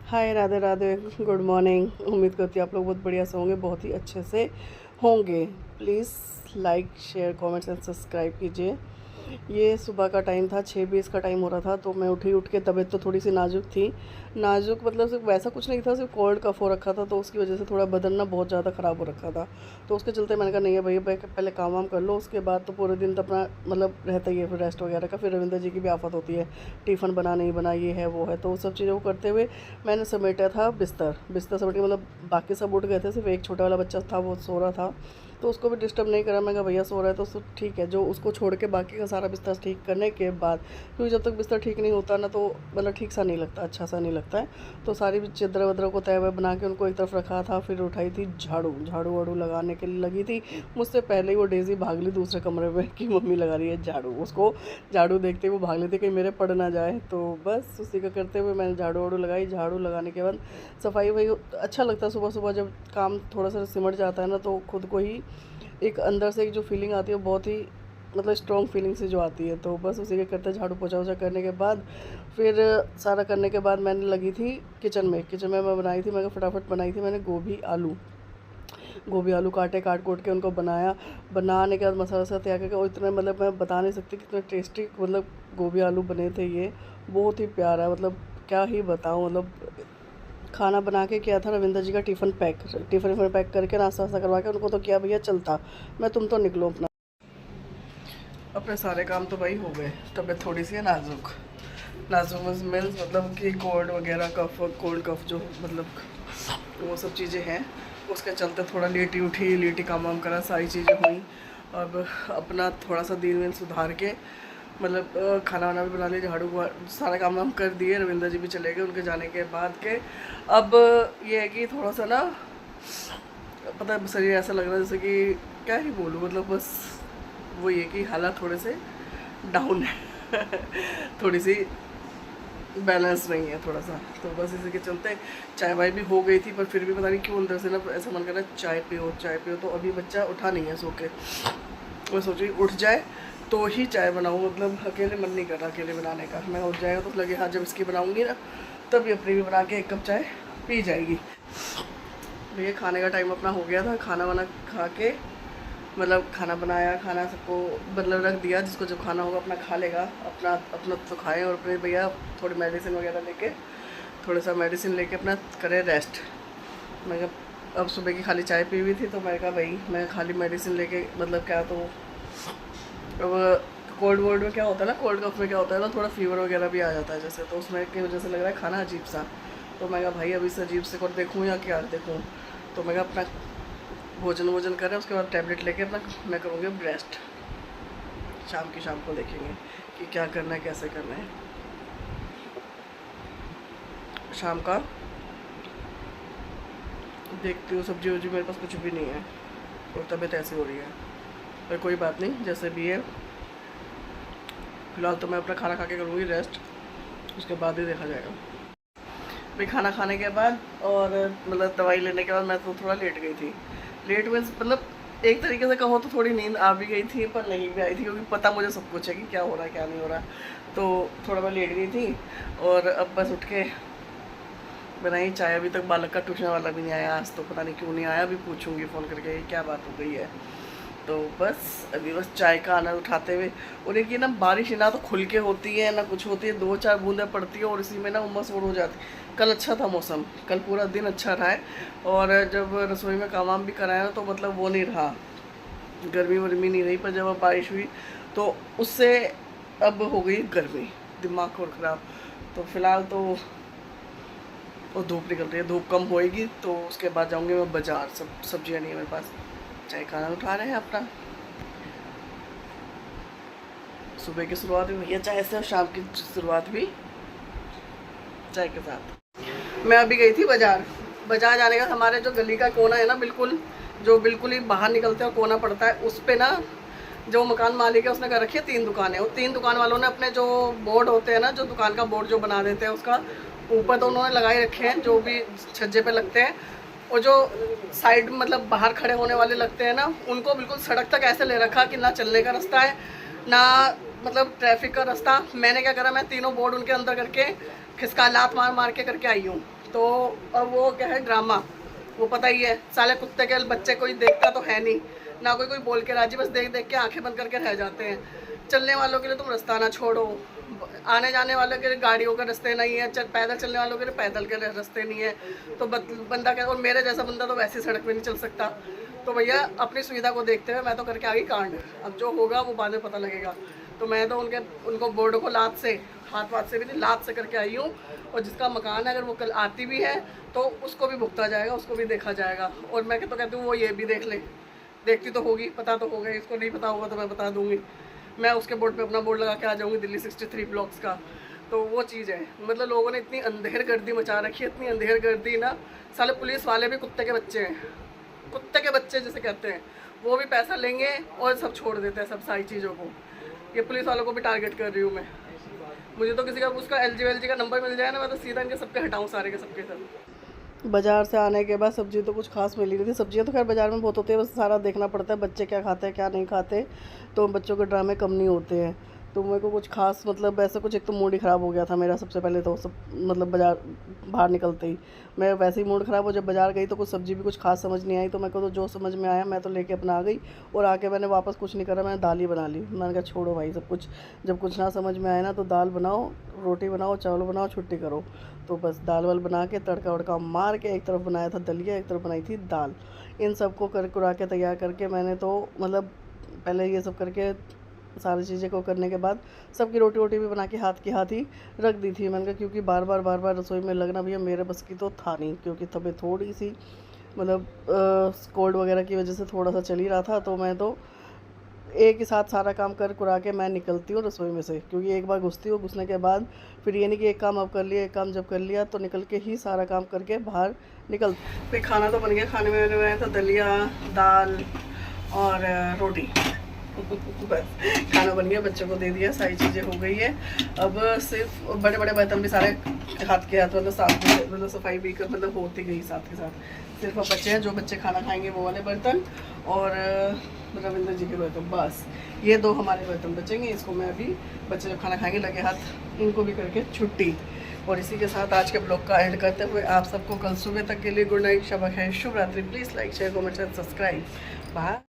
हाय, Radhe Radhe, good morning. उम्मीद करती हूँ आप लोग बहुत बढ़िया से होंगे, बहुत ही अच्छे से होंगे। Please like, share, comments and subscribe कीजिए। ये सुबह का टाइम था, 6:20 का टाइम हो रहा था। तो मैं उठ के तबीयत तो थोड़ी सी नाजुक थी। नाजुक मतलब सिर्फ वैसा कुछ नहीं था, सिर्फ कोल्ड कफ हो रखा था, तो उसकी वजह से थोड़ा बदन ना बहुत ज़्यादा ख़राब हो रखा था। तो उसके चलते मैंने कहा नहीं है भैया, पहले काम वाम कर लो, उसके बाद तो पूरे दिन तो अपना मतलब रहता ही है फिर रेस्ट वगैरह का। फिर रविंद्र जी की भी आफत होती है, टिफ़िन बना नहीं बना, ये है वो है। तो वो सब चीज़ों को करते हुए मैंने समेटा था बिस्तर समेट के, मतलब बाकी सब उठ गए थे, सिर्फ एक छोटा वाला बच्चा था वो सो रहा था, तो उसको भी डिस्टर्ब नहीं करा। मैं कहा भैया सो रहा है तो ठीक है, जो उसको छोड़ के बाकी का सारा बिस्तर ठीक करने के बाद, क्योंकि जब तक बिस्तर ठीक नहीं होता ना तो मतलब ठीक सा नहीं लगता, अच्छा सा नहीं लगता है। तो सारी चादर वदर को तय बना के उनको एक तरफ रखा था। फिर उठाई थी झाड़ू वाड़ू लगाने के लिए लगी थी। मुझसे पहले ही वो डेज़ी भाग ली दूसरे कमरे में कि मम्मी लगा रही है झाड़ू। उसको झाड़ू देखते हुए वो भाग लेती कहीं मेरे पड़ ना जाए। तो बस उसी का करते हुए मैंने झाड़ू वाड़ू लगाई। झाड़ू लगाने के बाद सफाई वही अच्छा लगता है। सुबह सुबह जब काम थोड़ा सा सिमट जाता है ना, तो खुद को ही एक अंदर से एक जो फीलिंग आती है बहुत ही मतलब स्ट्रॉन्ग फीलिंग से जो आती है। तो बस उसी के करते झाड़ू पोछा वोछा करने के बाद, फिर सारा करने के बाद मैंने लगी थी किचन में मैं बनाई थी। मैं फटाफट बनाई थी मैंने गोभी आलू काट कूट के उनको बनाने के बाद मसाला वसाला तैयार करके। और इतने मतलब मैं बता नहीं सकती कितने टेस्टी मतलब गोभी आलू बने थे। ये बहुत ही प्यारा, मतलब क्या ही बताऊँ। मतलब खाना बना के किया था रविंद्र जी का टिफ़िन पैक करके नाश्ता वास्ता करवा के उनको तो किया भैया चलता। मैं तुम तो निकलो अपने सारे काम तो भाई हो गए। तबीयत थोड़ी सी है नाजुक मीन्स मतलब कि कोल्ड कफ जो मतलब वो सब चीज़ें हैं, उसके चलते थोड़ा लेटी काम वाम करा, सारी चीज़ें हुई। अब अपना थोड़ा सा दिन सुधार के मतलब खाना वाना भी बना लिया, झाड़ू सारा काम वाम कर दिए। रविंद्र जी भी चले गए उनके जाने के बाद के। अब ये है कि थोड़ा सा ना पता है शरीर ऐसा लग रहा है जैसे कि क्या ही बोलूँ, मतलब बस वो ये कि हालात थोड़े से डाउन है थोड़ी सी बैलेंस नहीं है थोड़ा सा। तो बस इसी के चलते चाय वाय भी हो गई थी, पर फिर भी पता नहीं क्यों अंदर से ना ऐसा मन कर रहा है चाय पियो। तो अभी बच्चा उठा नहीं है सो के, मैं सोची उठ जाए तो ही चाय बनाऊँ, मतलब अकेले मन नहीं कर रहा अकेले बनाने का। मैं उठ जाएगा तो लगे हाँ जब इसकी बनाऊँगी ना तभी अपनी भी बना के 1 कप चाय पी जाएगी। भैया खाने का टाइम अपना हो गया था। खाना वाना खा के मतलब खाना बनाया, खाना सबको मतलब रख दिया, जिसको जब खाना होगा अपना खा लेगा, अपना तो खाएं। और अपने भैया थोड़ी मेडिसिन वगैरह लेके थोड़ा सा मेडिसिन लेके अपना करें रेस्ट। मैं कहा अब सुबह की खाली चाय पी हुई थी, तो मैं कहा भाई मैं खाली मेडिसिन लेके मतलब क्या, तो अब कोल्ड वोल्ड में क्या होता है ना, कोल्ड कफ में क्या होता है ना, थोड़ा फीवर वगैरह भी आ जाता है जैसे, तो उसमें की वजह से लग रहा है खाना अजीब सा। तो मैं कहा भाई अभी से अजीब से कर देखूँ या क्या देखूँ। तो मैं कहा अपना भोजन करें, उसके बाद टैबलेट लेके अपना मैं करूँगी रेस्ट। शाम को देखेंगे कि क्या करना है कैसे करना है। शाम का देखती हूँ, सब्जी वब्जी मेरे पास कुछ भी नहीं है और तबीयत ऐसी हो रही है, पर कोई बात नहीं जैसे भी है। फिलहाल तो मैं अपना खाना खा के करूँगी रेस्ट, उसके बाद ही देखा जाएगा। भाई खाना खाने के बाद और मतलब दवाई लेने के बाद मैं तो थोड़ा लेट गई थी। लेट मीन्स मतलब एक तरीके से कहो तो थोड़ी नींद आ भी गई थी, पर नहीं भी आई थी, क्योंकि पता मुझे सब कुछ है कि क्या हो रहा है क्या नहीं हो रहा। तो थोड़ा मैं लेट गई थी और अब बस उठ के बनाई चाय। अभी तक बालक का ट्यूशन वाला भी नहीं आया आज, तो पता नहीं क्यों नहीं आया। अभी पूछूंगी फ़ोन करके क्या बात हो गई है। तो बस अभी बस चाय का आनंद उठाते हुए, और एक ये ना बारिश ना तो खुल के होती है ना कुछ होती है, 2-4 बूंदें पड़ती है और इसी में ना उमस और हो जाती। कल अच्छा था मौसम, कल पूरा दिन अच्छा रहा है। और जब रसोई में काम वाम भी कराया तो मतलब वो नहीं रहा, गर्मी वर्मी नहीं रही। पर जब अब बारिश हुई तो उससे अब हो गई गर्मी, दिमाग और ख़राब। तो फिलहाल तो वो धूप निकल रही है, धूप कम होएगी तो उसके बाद जाऊँगी मैं बाज़ार। सब्जियाँ नहीं है मेरे पास। चाय खाना उठा रहे हैं अपना, सुबह की शुरुआत भी भैया चाय से और शाम की शुरुआत भी चाय के साथ। मैं अभी गई थी बाज़ार जाने का। हमारे जो गली का कोना है ना, बिल्कुल ही बाहर निकलते हैं कोना पड़ता है, उस पे ना जो मकान मालिक है उसने कर रखी है 3 दुकानें। और 3 दुकान वालों ने अपने जो बोर्ड होते हैं ना, जो दुकान का बोर्ड जो बना देते हैं उसका ऊपर तो उन्होंने लगाए रखे हैं जो भी छज्जे पे लगते हैं। और जो साइड मतलब बाहर खड़े होने वाले लगते हैं ना, उनको बिल्कुल सड़क तक ऐसे ले रखा कि ना चलने का रास्ता है ना मतलब ट्रैफिक का रास्ता। मैंने क्या करा, मैं तीनों बोर्ड उनके अंदर करके खिसका लात मार के करके आई हूँ तो अब वो क्या है ड्रामा, वो पता ही है, साले कुत्ते के बच्चे कोई देखता तो है नहीं, ना कोई बोल के राजी, बस देख देख के आंखें बंद करके रह जाते हैं। चलने वालों के लिए तुम रास्ता ना छोड़ो, आने जाने वालों के लिए गाड़ियों के रास्ते नहीं है, पैदल चलने वालों के लिए पैदल के रास्ते नहीं है, तो बंदा क्या, और मेरे जैसा बंदा तो वैसे सड़क पे नहीं चल सकता। तो भैया अपनी सुविधा को देखते हुए मैं तो करके आ गई कांड, अब जो होगा वो बाद में पता लगेगा। तो मैं तो उनको बोर्ड को लात से, हाथ वाथ से भी नहीं, लात से करके आई हूँ। और जिसका मकान है अगर वो कल आती भी है तो उसको भी भुगता जाएगा, उसको भी देखा जाएगा। और मैं तो कहती हूँ वो ये भी देख ले, देखती तो होगी, पता तो होगा, इसको नहीं पता होगा तो मैं बता दूँगी, मैं उसके बोर्ड पे अपना बोर्ड लगा के आ जाऊँगी दिल्ली 63 ब्लॉक्स का। तो वो चीज़ है, मतलब लोगों ने इतनी अंधेर गर्दी मचा रखी है, इतनी अंधेर गर्दी ना, साले पुलिस वाले भी कुत्ते के बच्चे हैं, कुत्ते के बच्चे जैसे कहते हैं, वो भी पैसा लेंगे और सब छोड़ देते हैं सब सारी चीज़ों को। ये पुलिस वालों को भी टारगेट कर रही हूँ मैं। मुझे तो किसी का उसका LG का नंबर मिल जाए ना, मैं तो सीधा इनके सबके हटाऊँ, सारे के सबके सब। बाज़ार से आने के बाद सब्जी तो कुछ खास मिली नहीं थी, सब्जियां तो खैर बाज़ार में बहुत होती है, बस सारा देखना पड़ता है बच्चे क्या खाते हैं क्या नहीं खाते, तो बच्चों के ड्रामे कम नहीं होते हैं। तो मेरे को कुछ खास मतलब ऐसा कुछ, एक तो मूड ही ख़राब हो गया था मेरा सबसे पहले तो, सब मतलब बाहर निकलते ही मैं वैसे ही मूड ख़राब हो, जब बाज़ार गई तो कुछ सब्ज़ी भी कुछ खास समझ नहीं आई, तो मेरे को तो जो समझ में आया मैं तो लेके अपना आ गई। और आके मैंने वापस कुछ नहीं करा, मैंने दाल ही बना ली। मैंने कहा छोड़ो भाई सब कुछ, जब कुछ ना समझ में आए ना तो दाल बनाओ, रोटी बनाओ, चावल बनाओ, छुट्टी करो। तो बस दाल वाल बना के तड़का वड़का मार के, एक तरफ बनाया था दलिया, एक तरफ बनाई थी दाल। इन सबको कर कुरा के तैयार करके मैंने तो मतलब पहले ये सब करके सारी चीज़ें को करने के बाद सबकी रोटी वोटी भी बना के हाथ की हाथ ही रख दी थी। मैंने कहा क्योंकि बार बार रसोई में लगना भैया मेरे बस की तो था नहीं, क्योंकि तबीयत थोड़ी सी मतलब कोल्ड वगैरह की वजह से थोड़ा सा चल ही रहा था। तो मैं तो एक ही साथ सारा काम कर कुरा के मैं निकलती हूँ रसोई में से, क्योंकि एक बार घुसती हूँ, घुसने के बाद फिर ये नहीं कि एक काम अब कर लिया, एक काम जब कर लिया तो निकल के ही सारा काम करके बाहर निकल। फिर खाना तो बन गया, खाने में मैंने बनाया था दलिया, दाल और रोटी बस खाना बन गया, बच्चों को दे दिया, सारी चीज़ें हो गई है। अब सिर्फ बड़े बड़े बर्तन भी सारे हाथ के हाथ मतलब साथ में मतलब सफाई भी कर मतलब होती गई साथ के साथ। सिर्फ अब बच्चे हैं, जो बच्चे खाना खाएंगे वो वाले बर्तन और रविंद्र जी के बर्तन, बस ये दो हमारे बर्तन बचेंगे। इसको मैं अभी बच्चे जब खाना खाएंगे लगे हाथ इनको भी करके छुट्टी। और इसी के साथ आज के ब्लॉग का एंड करते हुए आप सबको कल सुबह तक के लिए गुड नाइट, शब ख़ैर, शुभ रात्रि। Please like share comment and subscribe. Bye.